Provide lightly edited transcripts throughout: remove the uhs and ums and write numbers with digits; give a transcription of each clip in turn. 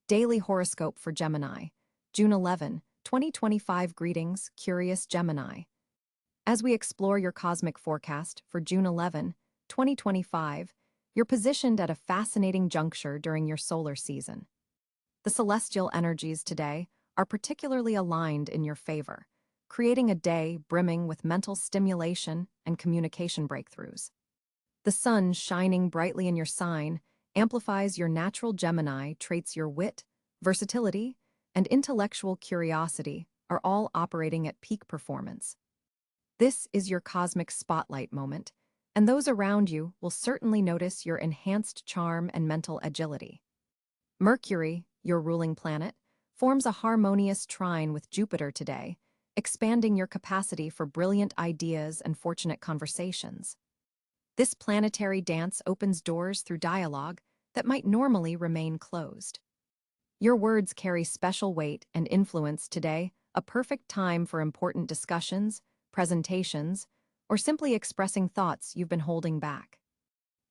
Daily Horoscope for Gemini, June 11, 2025. Greetings, curious Gemini. As we explore your cosmic forecast for June 11, 2025, you're positioned at a fascinating juncture during your solar season. The celestial energies today are particularly aligned in your favor, creating a day brimming with mental stimulation and communication breakthroughs. The sun shining brightly in your sign amplifies your natural Gemini traits. Your wit, versatility, and intellectual curiosity are all operating at peak performance. This is your cosmic spotlight moment, and those around you will certainly notice your enhanced charm and mental agility. Mercury, your ruling planet, forms a harmonious trine with Jupiter today, expanding your capacity for brilliant ideas and fortunate conversations. This planetary dance opens doors through dialogue that might normally remain closed. Your words carry special weight and influence today, a perfect time for important discussions, presentations, or simply expressing thoughts you've been holding back.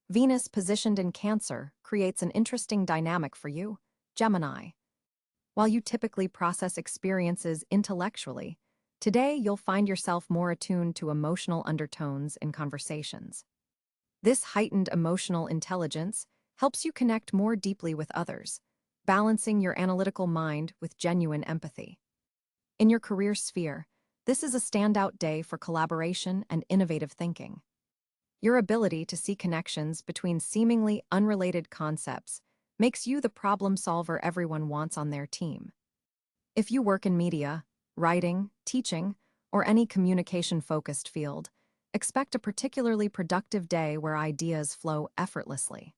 Venus, positioned in Cáncer, creates an interesting dynamic for you, Gemini. While you typically process experiences intellectually, today you'll find yourself more attuned to emotional undertones in conversations. This heightened emotional intelligence helps you connect more deeply with others, balancing your analytical mind with genuine empathy. In your career sphere, this is a standout day for collaboration and innovative thinking. Your ability to see connections between seemingly unrelated concepts makes you the problem solver everyone wants on their team. If you work in media, writing, teaching, or any communication-focused field, expect a particularly productive day where ideas flow effortlessly.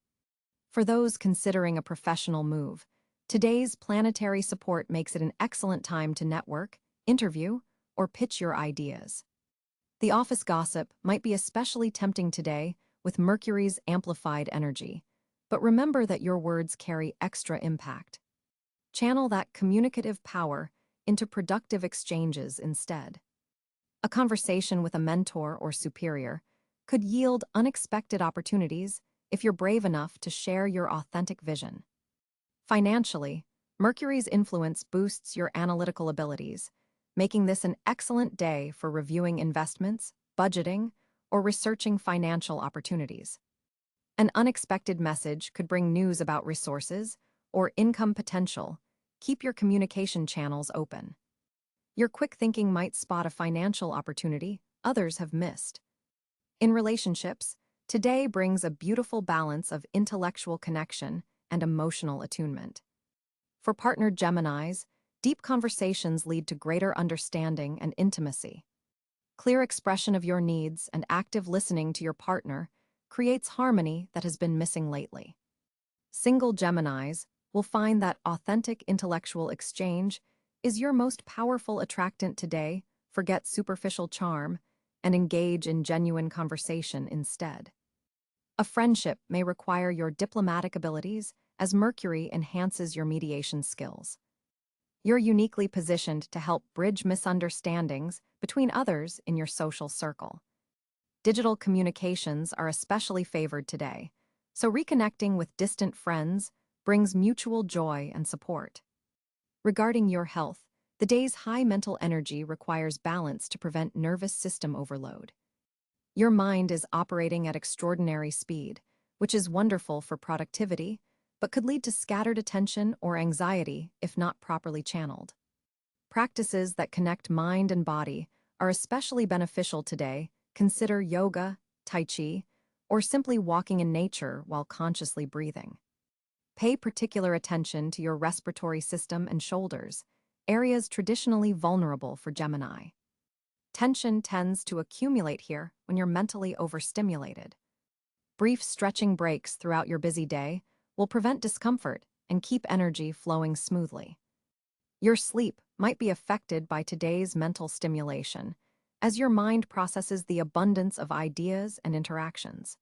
For those considering a professional move, today's planetary support makes it an excellent time to network, interview, or pitch your ideas. The office gossip might be especially tempting today with Mercury's amplified energy, but remember that your words carry extra impact. Channel that communicative power into productive exchanges instead. A conversation with a mentor or superior could yield unexpected opportunities if you're brave enough to share your authentic vision. Financially, Mercury's influence boosts your analytical abilities, making this an excellent day for reviewing investments, budgeting, or researching financial opportunities. An unexpected message could bring news about resources or income potential. Keep your communication channels open. Your quick thinking might spot a financial opportunity others have missed. In relationships, today brings a beautiful balance of intellectual connection and emotional attunement. For partnered Geminis, deep conversations lead to greater understanding and intimacy. Clear expression of your needs and active listening to your partner creates harmony that has been missing lately. Single Geminis will find that authentic intellectual exchange is your most powerful attractant today. Forget superficial charm and engage in genuine conversation instead. A friendship may require your diplomatic abilities as Mercury enhances your mediation skills. You're uniquely positioned to help bridge misunderstandings between others in your social circle. Digital communications are especially favored today, so reconnecting with distant friends brings mutual joy and support. Regarding your health, the day's high mental energy requires balance to prevent nervous system overload. Your mind is operating at extraordinary speed, which is wonderful for productivity, but could lead to scattered attention or anxiety if not properly channeled. Practices that connect mind and body are especially beneficial today. Consider yoga, tai chi, or simply walking in nature while consciously breathing. Pay particular attention to your respiratory system and shoulders, areas traditionally vulnerable for Gemini. Tension tends to accumulate here when you're mentally overstimulated. Brief stretching breaks throughout your busy day will prevent discomfort and keep energy flowing smoothly. Your sleep might be affected by today's mental stimulation, as your mind processes the abundance of ideas and interactions.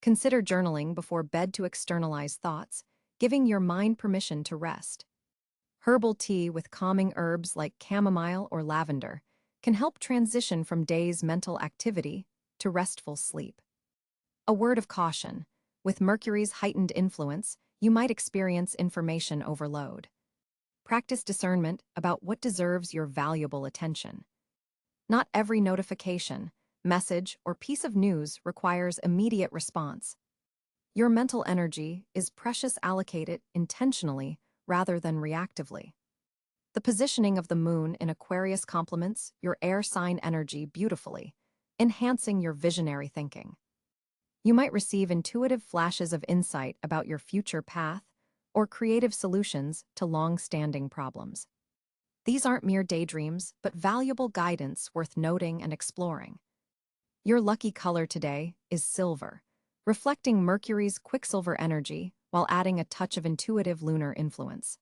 Consider journaling before bed to externalize thoughts, giving your mind permission to rest. Herbal tea with calming herbs like chamomile or lavender can help transition from day's mental activity to restful sleep. A word of caution: with Mercury's heightened influence, you might experience information overload. Practice discernment about what deserves your valuable attention. Not every notification, message, or piece of news requires immediate response. Your mental energy is precious. Allocate it intentionally rather than reactively. The positioning of the moon in Aquarius complements your air sign energy beautifully, enhancing your visionary thinking. You might receive intuitive flashes of insight about your future path or creative solutions to long-standing problems. These aren't mere daydreams, but valuable guidance worth noting and exploring. Your lucky color today is silver, reflecting Mercury's quicksilver energy while adding a touch of intuitive lunar influence.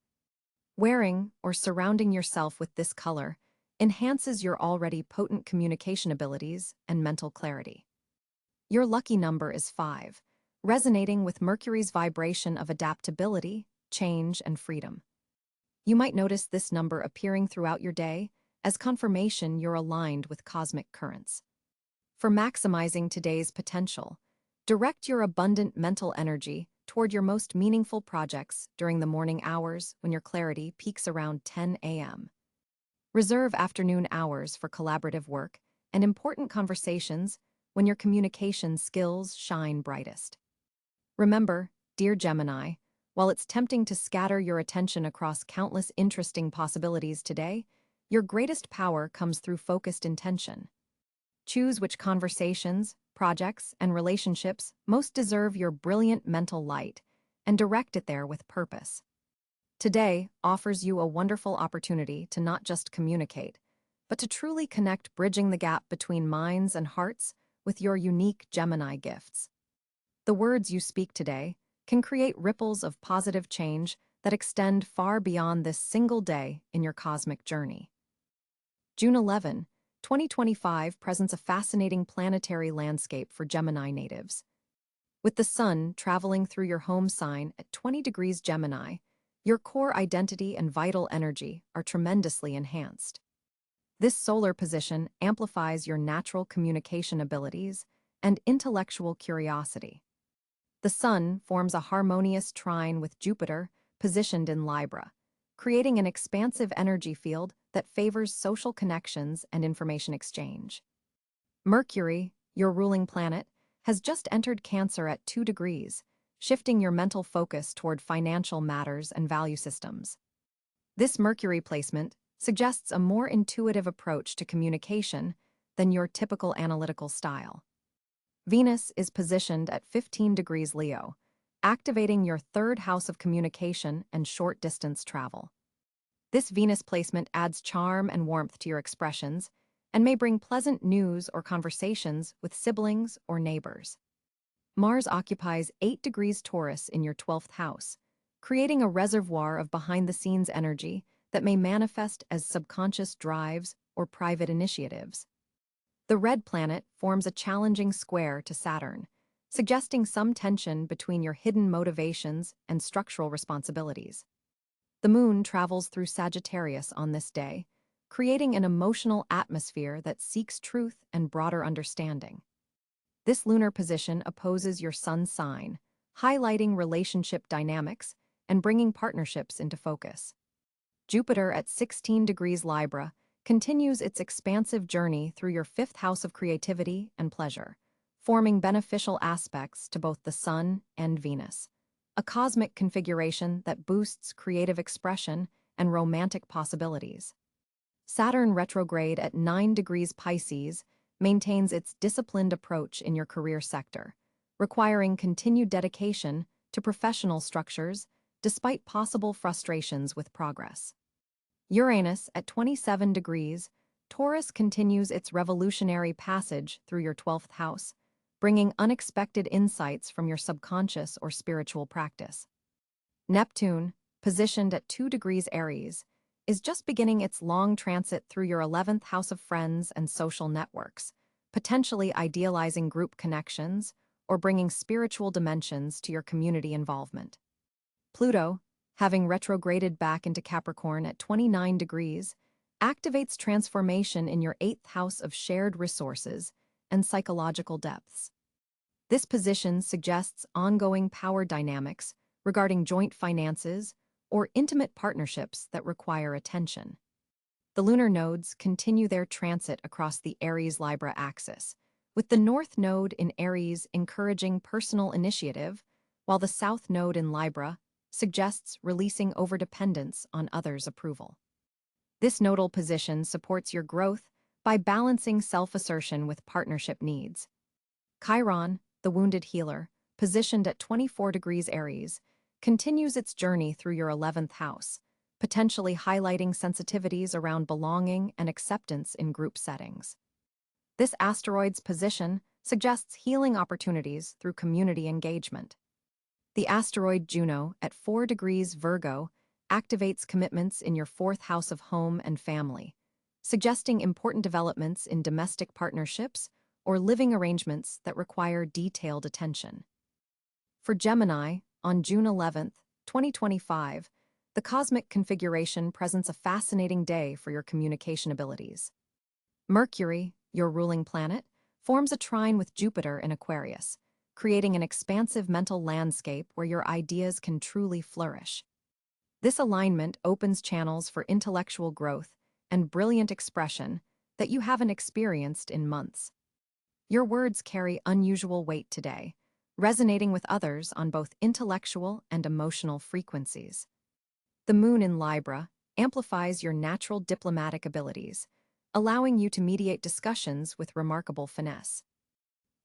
Wearing or surrounding yourself with this color enhances your already potent communication abilities and mental clarity. Your lucky number is 5, resonating with Mercury's vibration of adaptability, change, and freedom. You might notice this number appearing throughout your day as confirmation you're aligned with cosmic currents. For maximizing today's potential, direct your abundant mental energy toward your most meaningful projects during the morning hours when your clarity peaks around 10 a.m. Reserve afternoon hours for collaborative work and important conversations when your communication skills shine brightest. Remember, dear Gemini, while it's tempting to scatter your attention across countless interesting possibilities today, your greatest power comes through focused intention. Choose which conversations, projects, and relationships most deserve your brilliant mental light and direct it there with purpose. Today offers you a wonderful opportunity to not just communicate, but to truly connect, bridging the gap between minds and hearts with your unique Gemini gifts. The words you speak today can create ripples of positive change that extend far beyond this single day in your cosmic journey. June 11, 2025 presents a fascinating planetary landscape for Gemini natives. With the Sun traveling through your home sign at 20 degrees Gemini, your core identity and vital energy are tremendously enhanced. This solar position amplifies your natural communication abilities and intellectual curiosity. The Sun forms a harmonious trine with Jupiter, positioned in Libra, creating an expansive energy field that favors social connections and information exchange. Mercury, your ruling planet, has just entered Cáncer at 2 degrees, shifting your mental focus toward financial matters and value systems. This Mercury placement suggests a more intuitive approach to communication than your typical analytical style. Venus is positioned at 15 degrees Leo, activating your third house of communication and short-distance travel. This Venus placement adds charm and warmth to your expressions and may bring pleasant news or conversations with siblings or neighbors. Mars occupies 8 degrees Taurus in your 12th house, creating a reservoir of behind-the-scenes energy that may manifest as subconscious drives or private initiatives. The red planet forms a challenging square to Saturn, suggesting some tension between your hidden motivations and structural responsibilities. The moon travels through Sagittarius on this day, creating an emotional atmosphere that seeks truth and broader understanding. This lunar position opposes your sun sign, highlighting relationship dynamics and bringing partnerships into focus. Jupiter at 16 degrees Libra continues its expansive journey through your 5th house of creativity and pleasure, forming beneficial aspects to both the Sun and Venus, a cosmic configuration that boosts creative expression and romantic possibilities. Saturn retrograde at 9 degrees Pisces maintains its disciplined approach in your career sector, requiring continued dedication to professional structures despite possible frustrations with progress. Uranus at 27 degrees, Taurus continues its revolutionary passage through your 12th house, bringing unexpected insights from your subconscious or spiritual practice. Neptune, positioned at 2 degrees Aries, is just beginning its long transit through your 11th house of friends and social networks, potentially idealizing group connections or bringing spiritual dimensions to your community involvement. Pluto, having retrograded back into Capricorn at 29 degrees, activates transformation in your 8th house of shared resources and psychological depths. This position suggests ongoing power dynamics regarding joint finances or intimate partnerships that require attention. The lunar nodes continue their transit across the Aries-Libra axis, with the North Node in Aries encouraging personal initiative, while the South Node in Libra suggests releasing overdependence on others' approval. This nodal position supports your growth by balancing self-assertion with partnership needs. Chiron, the wounded healer, positioned at 24 degrees Aries, continues its journey through your 11th house, potentially highlighting sensitivities around belonging and acceptance in group settings. This asteroid's position suggests healing opportunities through community engagement. The asteroid Juno at 4 degrees Virgo activates commitments in your 4th house of home and family, suggesting important developments in domestic partnerships or living arrangements that require detailed attention. For Gemini, on June 11, 2025, the cosmic configuration presents a fascinating day for your communication abilities. Mercury, your ruling planet, forms a trine with Jupiter in Aquarius, creating an expansive mental landscape where your ideas can truly flourish. This alignment opens channels for intellectual growth and brilliant expression that you haven't experienced in months. Your words carry unusual weight today, resonating with others on both intellectual and emotional frequencies. The moon in Libra amplifies your natural diplomatic abilities, allowing you to mediate discussions with remarkable finesse.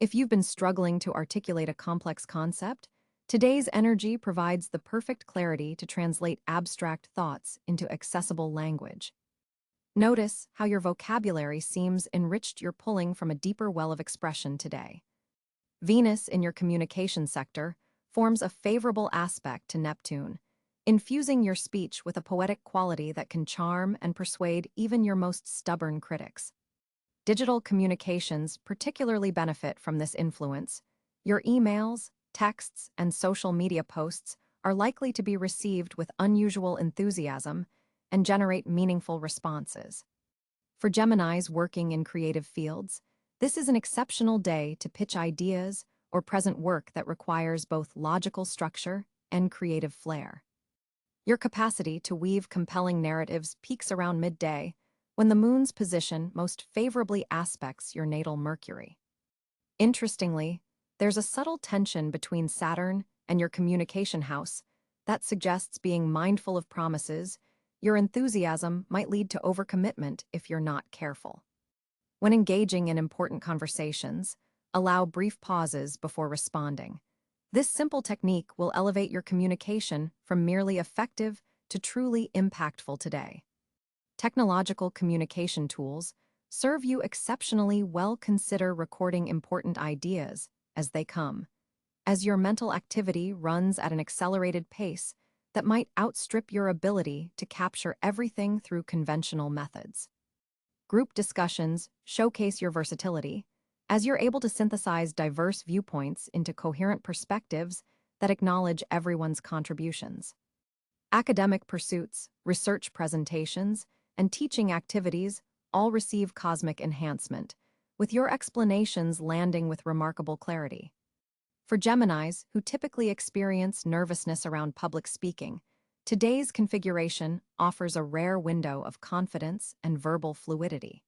If you've been struggling to articulate a complex concept, today's energy provides the perfect clarity to translate abstract thoughts into accessible language. Notice how your vocabulary seems enriched. You're pulling from a deeper well of expression today. Venus in your communication sector forms a favorable aspect to Neptune, infusing your speech with a poetic quality that can charm and persuade even your most stubborn critics. Digital communications particularly benefit from this influence. Your emails, texts, and social media posts are likely to be received with unusual enthusiasm and generate meaningful responses. For Geminis working in creative fields, this is an exceptional day to pitch ideas or present work that requires both logical structure and creative flair. Your capacity to weave compelling narratives peaks around midday, when the moon's position most favorably aspects your natal Mercury. Interestingly, there's a subtle tension between Saturn and your communication house that suggests being mindful of promises. Your enthusiasm might lead to overcommitment if you're not careful. When engaging in important conversations, allow brief pauses before responding. This simple technique will elevate your communication from merely effective to truly impactful today. Technological communication tools serve you exceptionally well. Consider recording important ideas as they come, as your mental activity runs at an accelerated pace that might outstrip your ability to capture everything through conventional methods. Group discussions showcase your versatility, as you're able to synthesize diverse viewpoints into coherent perspectives that acknowledge everyone's contributions. Academic pursuits, research presentations, and teaching activities all receive cosmic enhancement, with your explanations landing with remarkable clarity. For Geminis, who typically experience nervousness around public speaking, today's configuration offers a rare window of confidence and verbal fluidity.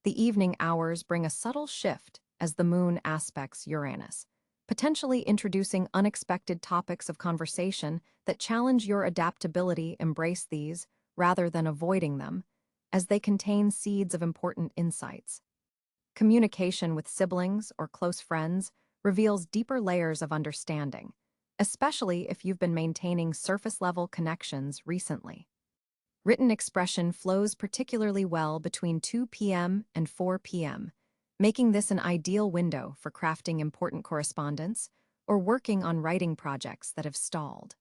The evening hours bring a subtle shift as the moon aspects Uranus, potentially introducing unexpected topics of conversation that challenge your adaptability. Embrace these rather than avoiding them, as they contain seeds of important insights. Communication with siblings or close friends reveals deeper layers of understanding, especially if you've been maintaining surface-level connections recently. Written expression flows particularly well between 2 p.m. and 4 p.m., making this an ideal window for crafting important correspondence or working on writing projects that have stalled.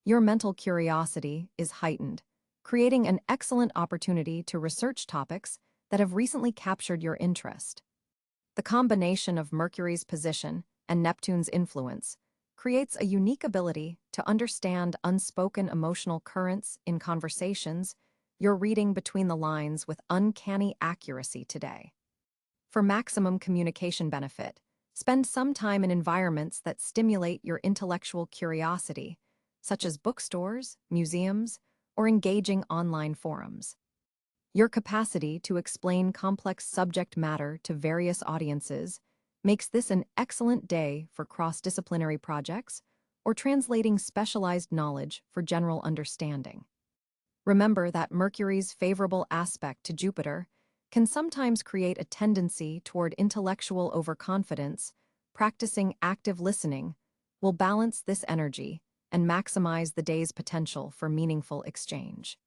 Your mental curiosity is heightened, creating an excellent opportunity to research topics that have recently captured your interest. The combination of Mercury's position and Neptune's influence creates a unique ability to understand unspoken emotional currents in conversations. You're reading between the lines with uncanny accuracy today. For maximum communication benefit, Spend some time in environments that stimulate your intellectual curiosity, such as bookstores, museums, or engaging online forums. Your capacity to explain complex subject matter to various audiences makes this an excellent day for cross-disciplinary projects or translating specialized knowledge for general understanding. Remember that Mercury's favorable aspect to Jupiter can sometimes create a tendency toward intellectual overconfidence. Practicing active listening will balance this energy and maximize the day's potential for meaningful exchange.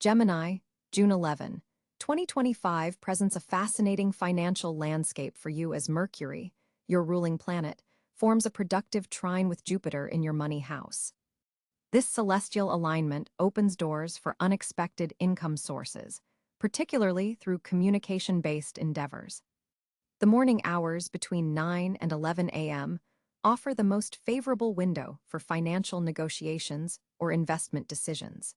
Gemini, June 11, 2025 presents a fascinating financial landscape for you as Mercury, your ruling planet, forms a productive trine with Jupiter in your money house. This celestial alignment opens doors for unexpected income sources, particularly through communication-based endeavors. The morning hours between 9 and 11 a.m. offer the most favorable window for financial negotiations or investment decisions.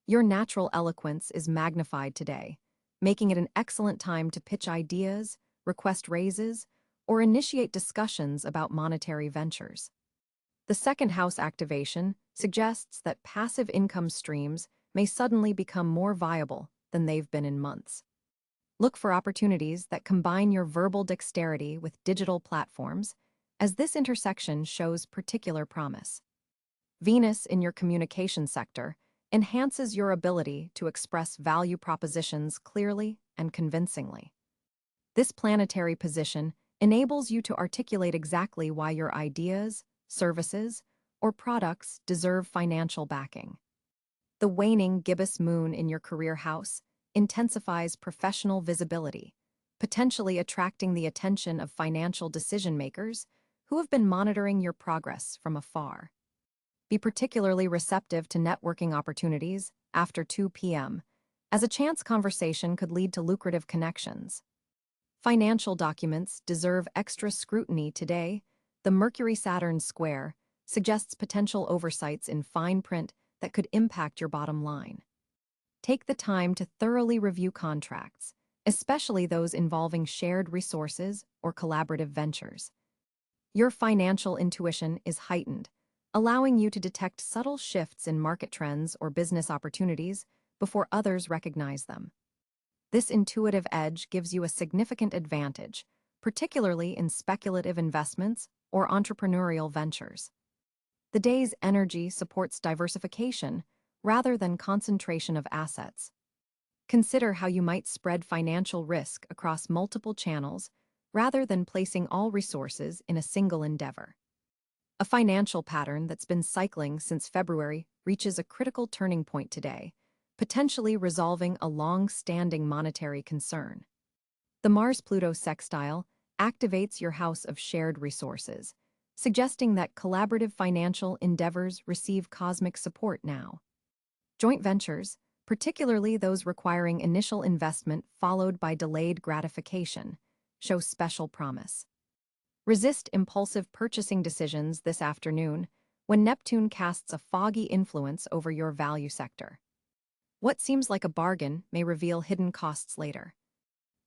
Your natural eloquence is magnified today, making it an excellent time to pitch ideas, request raises, or initiate discussions about monetary ventures. The second house activation suggests that passive income streams may suddenly become more viable than they've been in months. Look for opportunities that combine your verbal dexterity with digital platforms, as this intersection shows particular promise. Venus in your communication sector enhances your ability to express value propositions clearly and convincingly. This planetary position enables you to articulate exactly why your ideas, services, or products deserve financial backing. The waning gibbous moon in your career house intensifies professional visibility, potentially attracting the attention of financial decision-makers who have been monitoring your progress from afar. Be particularly receptive to networking opportunities after 2 p.m., as a chance conversation could lead to lucrative connections. Financial documents deserve extra scrutiny today. The Mercury-Saturn square suggests potential oversights in fine print that could impact your bottom line. Take the time to thoroughly review contracts, especially those involving shared resources or collaborative ventures. Your financial intuition is heightened, allowing you to detect subtle shifts in market trends or business opportunities before others recognize them. This intuitive edge gives you a significant advantage, particularly in speculative investments or entrepreneurial ventures. The day's energy supports diversification rather than concentration of assets. Consider how you might spread financial risk across multiple channels rather than placing all resources in a single endeavor. A financial pattern that's been cycling since February reaches a critical turning point today, potentially resolving a long-standing monetary concern. The Mars-Pluto sextile activates your house of shared resources, suggesting that collaborative financial endeavors receive cosmic support now. Joint ventures, particularly those requiring initial investment followed by delayed gratification, show special promise. Resist impulsive purchasing decisions this afternoon when Neptune casts a foggy influence over your value sector. What seems like a bargain may reveal hidden costs later.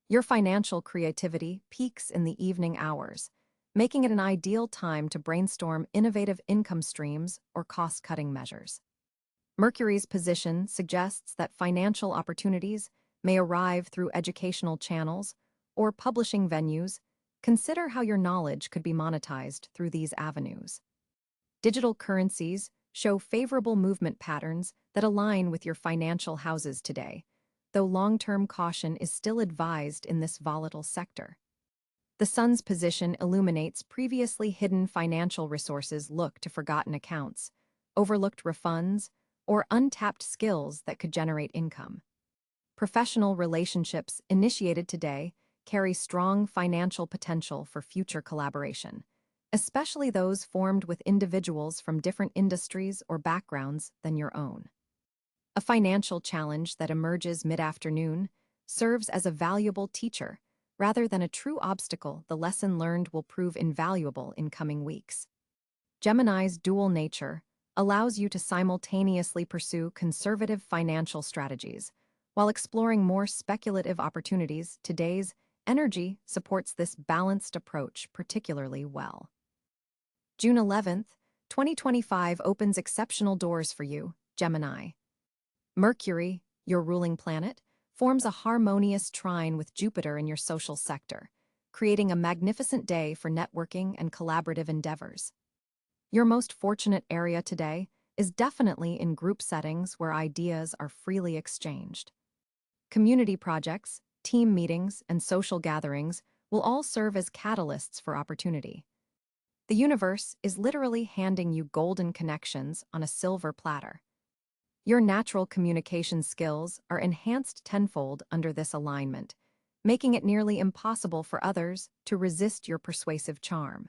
Your financial creativity peaks in the evening hours, making it an ideal time to brainstorm innovative income streams or cost-cutting measures. Mercury's position suggests that financial opportunities may arrive through educational channels or publishing venues. Consider how your knowledge could be monetized through these avenues. Digital currencies show favorable movement patterns that align with your financial houses today, though long-term caution is still advised in this volatile sector. The sun's position illuminates previously hidden financial resources. Look to forgotten accounts, overlooked refunds, or untapped skills that could generate income. Professional relationships initiated today carry strong financial potential for future collaboration, especially those formed with individuals from different industries or backgrounds than your own. A financial challenge that emerges mid-afternoon serves as a valuable teacher rather than a true obstacle. The lesson learned will prove invaluable in coming weeks. Gemini's dual nature allows you to simultaneously pursue conservative financial strategies while exploring more speculative opportunities. Today's energy supports this balanced approach particularly well. June 11th, 2025 opens exceptional doors for you, Gemini. Mercury, your ruling planet, forms a harmonious trine with Jupiter in your social sector, creating a magnificent day for networking and collaborative endeavors. Your most fortunate area today is definitely in group settings where ideas are freely exchanged. Community projects, team meetings, and social gatherings will all serve as catalysts for opportunity. The universe is literally handing you golden connections on a silver platter. Your natural communication skills are enhanced tenfold under this alignment, making it nearly impossible for others to resist your persuasive charm.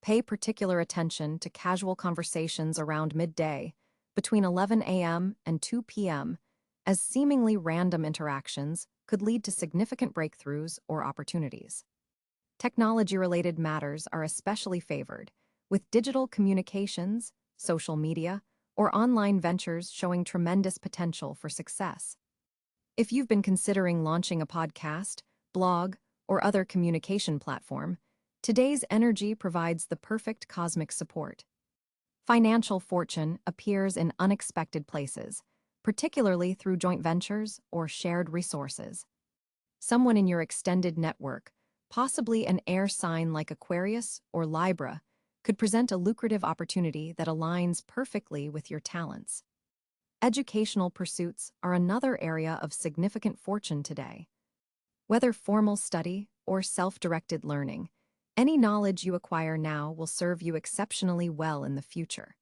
Pay particular attention to casual conversations around midday, between 11 a.m. and 2 p.m., as seemingly random interactions could lead to significant breakthroughs or opportunities. Technology-related matters are especially favored, with digital communications, social media, or online ventures showing tremendous potential for success. If you've been considering launching a podcast, blog, or other communication platform, today's energy provides the perfect cosmic support. Financial fortune appears in unexpected places, particularly through joint ventures or shared resources. Someone in your extended network, possibly an air sign like Aquarius or Libra, could present a lucrative opportunity that aligns perfectly with your talents. Educational pursuits are another area of significant fortune today. Whether formal study or self-directed learning, any knowledge you acquire now will serve you exceptionally well in the future.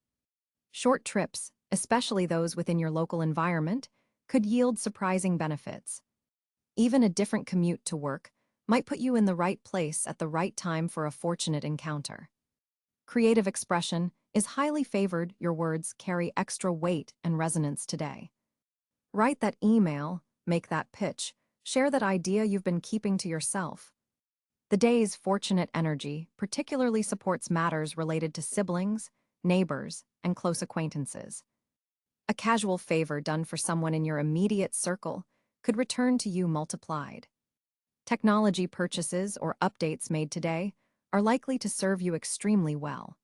Short trips, especially those within your local environment, could yield surprising benefits. Even a different commute to work might put you in the right place at the right time for a fortunate encounter. Creative expression is highly favored. Your words carry extra weight and resonance today. Write that email, make that pitch, share that idea you've been keeping to yourself. The day's fortunate energy particularly supports matters related to siblings, neighbors, and close acquaintances. A casual favor done for someone in your immediate circle could return to you multiplied. Technology purchases or updates made today are likely to serve you extremely well.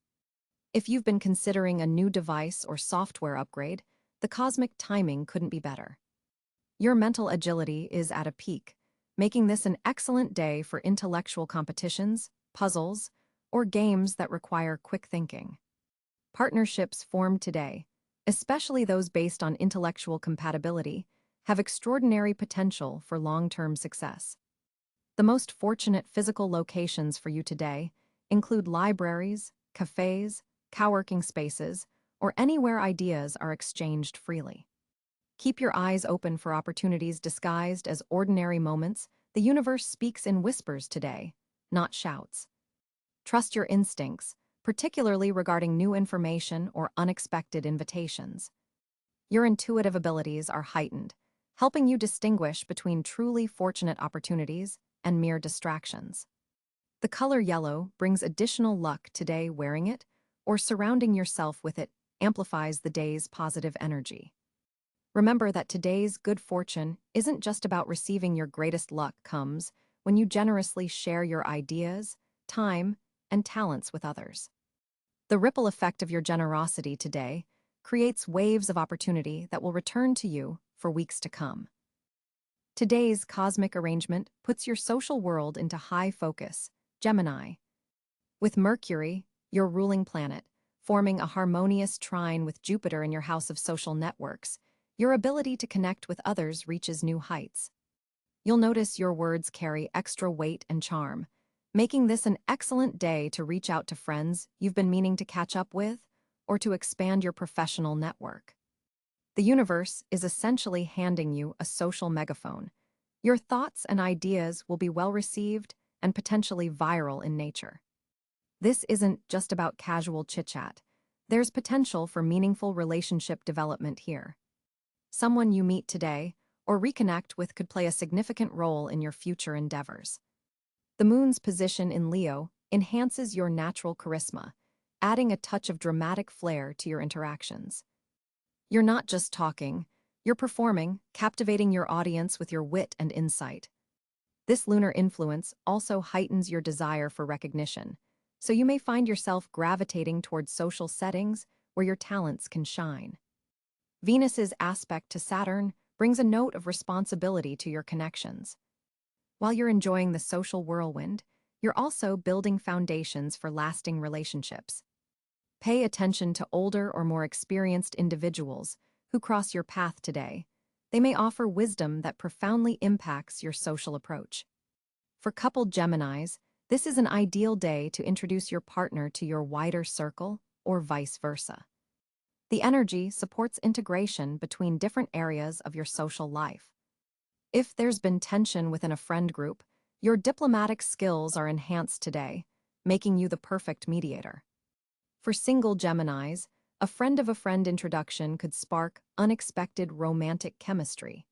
If you've been considering a new device or software upgrade, the cosmic timing couldn't be better. Your mental agility is at a peak, making this an excellent day for intellectual competitions, puzzles, or games that require quick thinking. Partnerships formed today, especially those based on intellectual compatibility, have extraordinary potential for long-term success. The most fortunate physical locations for you today include libraries, cafes, co-working spaces, or anywhere ideas are exchanged freely. Keep your eyes open for opportunities disguised as ordinary moments. The universe speaks in whispers today, not shouts. Trust your instincts, particularly regarding new information or unexpected invitations. Your intuitive abilities are heightened, helping you distinguish between truly fortunate opportunities and mere distractions. The color yellow brings additional luck today. Wearing it or surrounding yourself with it amplifies the day's positive energy. Remember that today's good fortune isn't just about receiving. Your greatest luck comes when you generously share your ideas, time, and talents with others. The ripple effect of your generosity today creates waves of opportunity that will return to you for weeks to come. Today's cosmic arrangement puts your social world into high focus, Gemini. With Mercury, your ruling planet, forming a harmonious trine with Jupiter in your house of social networks, your ability to connect with others reaches new heights. You'll notice your words carry extra weight and charm, making this an excellent day to reach out to friends you've been meaning to catch up with or to expand your professional network. The universe is essentially handing you a social megaphone. Your thoughts and ideas will be well received and potentially viral in nature. This isn't just about casual chit-chat. There's potential for meaningful relationship development here. Someone you meet today or reconnect with could play a significant role in your future endeavors. The moon's position in Leo enhances your natural charisma, adding a touch of dramatic flair to your interactions. You're not just talking, you're performing, captivating your audience with your wit and insight. This lunar influence also heightens your desire for recognition, so you may find yourself gravitating towards social settings where your talents can shine. Venus's aspect to Saturn brings a note of responsibility to your connections. While you're enjoying the social whirlwind, you're also building foundations for lasting relationships. Pay attention to older or more experienced individuals who cross your path today. They may offer wisdom that profoundly impacts your social approach. For coupled Geminis, this is an ideal day to introduce your partner to your wider circle or vice versa. The energy supports integration between different areas of your social life. If there's been tension within a friend group, your diplomatic skills are enhanced today, making you the perfect mediator. For single Geminis, a friend of a friend introduction could spark unexpected romantic chemistry.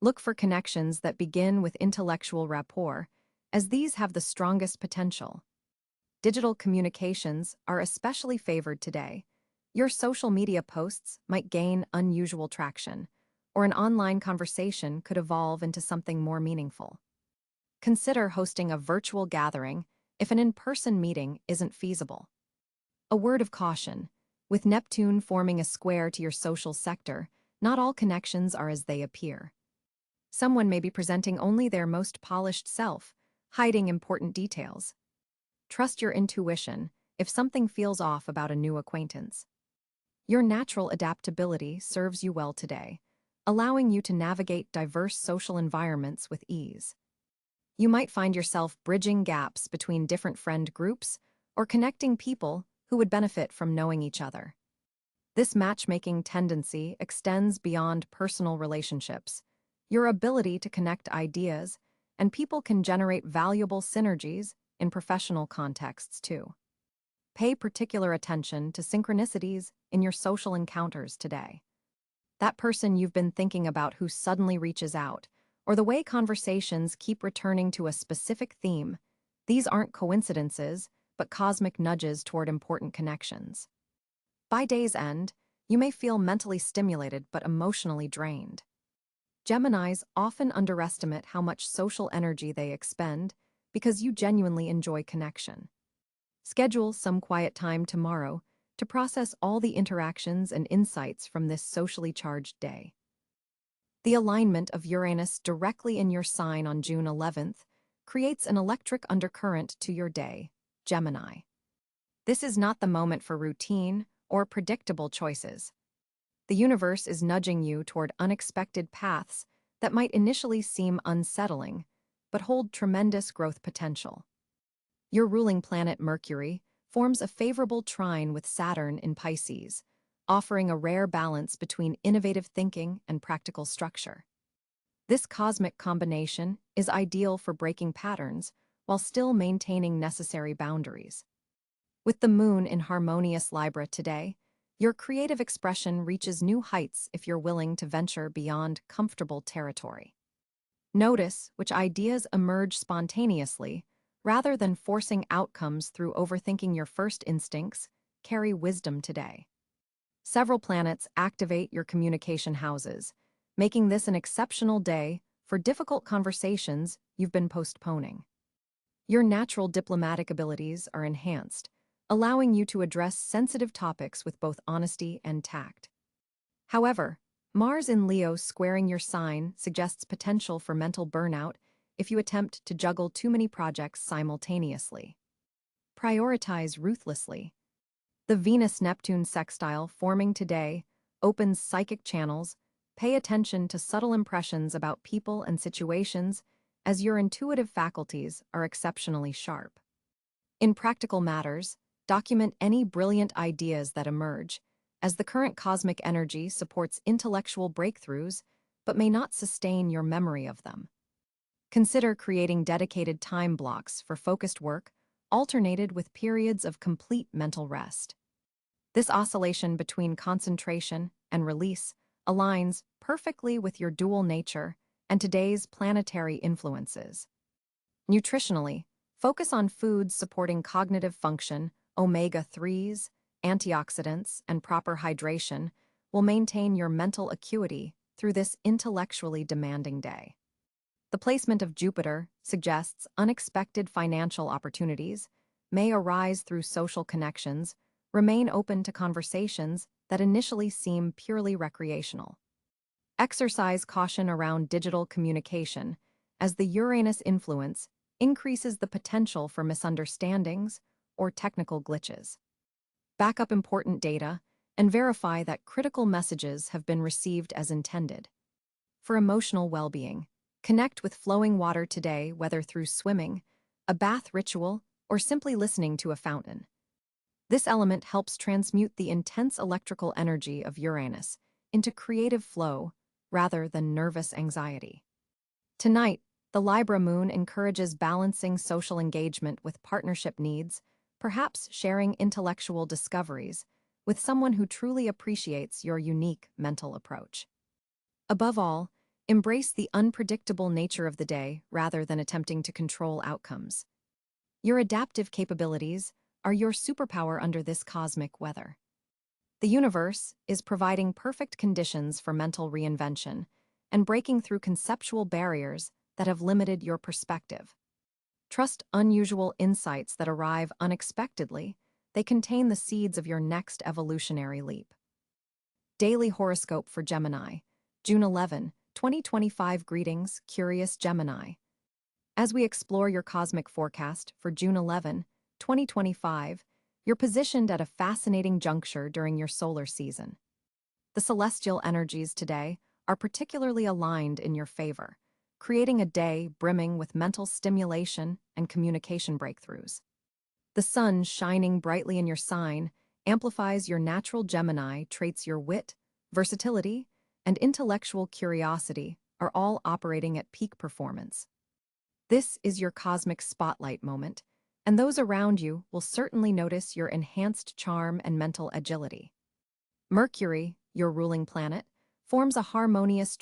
Look for connections that begin with intellectual rapport, as these have the strongest potential. Digital communications are especially favored today. Your social media posts might gain unusual traction, or an online conversation could evolve into something more meaningful. Consider hosting a virtual gathering if an in-person meeting isn't feasible. A word of caution: with Neptune forming a square to your social sector, not all connections are as they appear. Someone may be presenting only their most polished self, hiding important details. Trust your intuition if something feels off about a new acquaintance. Your natural adaptability serves you well today, allowing you to navigate diverse social environments with ease. You might find yourself bridging gaps between different friend groups or connecting people who would benefit from knowing each other. This matchmaking tendency extends beyond personal relationships. Your ability to connect ideas and people can generate valuable synergies in professional contexts too. Pay particular attention to synchronicities in your social encounters today. That person you've been thinking about who suddenly reaches out, or the way conversations keep returning to a specific theme, these aren't coincidences, but cosmic nudges toward important connections. By day's end, you may feel mentally stimulated but emotionally drained. Geminis often underestimate how much social energy they expend because you genuinely enjoy connection. Schedule some quiet time tomorrow to process all the interactions and insights from this socially charged day. The alignment of Uranus directly in your sign on June 11th creates an electric undercurrent to your day, Gemini. This is not the moment for routine or predictable choices. The universe is nudging you toward unexpected paths that might initially seem unsettling, but hold tremendous growth potential. Your ruling planet Mercury forms a favorable trine with Saturn in Pisces, offering a rare balance between innovative thinking and practical structure. This cosmic combination is ideal for breaking patterns while still maintaining necessary boundaries. With the moon in harmonious Libra today, your creative expression reaches new heights if you're willing to venture beyond comfortable territory. Notice which ideas emerge spontaneously rather than forcing outcomes through overthinking. Your first instincts carry wisdom today. Several planets activate your communication houses, making this an exceptional day for difficult conversations you've been postponing. Your natural diplomatic abilities are enhanced, allowing you to address sensitive topics with both honesty and tact. However, Mars in Leo squaring your sign suggests potential for mental burnout if you attempt to juggle too many projects simultaneously. Prioritize ruthlessly. The Venus-Neptune sextile forming today opens psychic channels. Pay attention to subtle impressions about people and situations, as your intuitive faculties are exceptionally sharp. In practical matters, document any brilliant ideas that emerge, as the current cosmic energy supports intellectual breakthroughs but may not sustain your memory of them. Consider creating dedicated time blocks for focused work, alternated with periods of complete mental rest. This oscillation between concentration and release aligns perfectly with your dual nature and today's planetary influences. Nutritionally, focus on foods supporting cognitive function. Omega-3s, antioxidants, and proper hydration will maintain your mental acuity through this intellectually demanding day. The placement of Jupiter suggests unexpected financial opportunities may arise through social connections, remain open to conversations that initially seem purely recreational. Exercise caution around digital communication, as the Uranus influence increases the potential for misunderstandings or technical glitches. Back up important data and verify that critical messages have been received as intended. For emotional well-being, connect with flowing water today, whether through swimming, a bath ritual, or simply listening to a fountain. This element helps transmute the intense electrical energy of Uranus into creative flow rather than nervous anxiety. Tonight, the Libra moon encourages balancing social engagement with partnership needs, perhaps sharing intellectual discoveries with someone who truly appreciates your unique mental approach. Above all, embrace the unpredictable nature of the day rather than attempting to control outcomes. Your adaptive capabilities are your superpower under this cosmic weather. The universe is providing perfect conditions for mental reinvention and breaking through conceptual barriers that have limited your perspective. Trust unusual insights that arrive unexpectedly. They contain the seeds of your next evolutionary leap. Daily Horoscope for Gemini, June 11, 2025. Greetings, curious Gemini. As we explore your cosmic forecast for June 11, 2025, you're positioned at a fascinating juncture during your solar season. The celestial energies today are particularly aligned in your favor, creating a day brimming with mental stimulation and communication breakthroughs. The sun shining brightly in your sign amplifies your natural Gemini traits. Your wit, versatility, and intellectual curiosity are all operating at peak performance. This is your cosmic spotlight moment, and those around you will certainly notice your enhanced charm and mental agility. Mercury, your ruling planet, forms a harmonious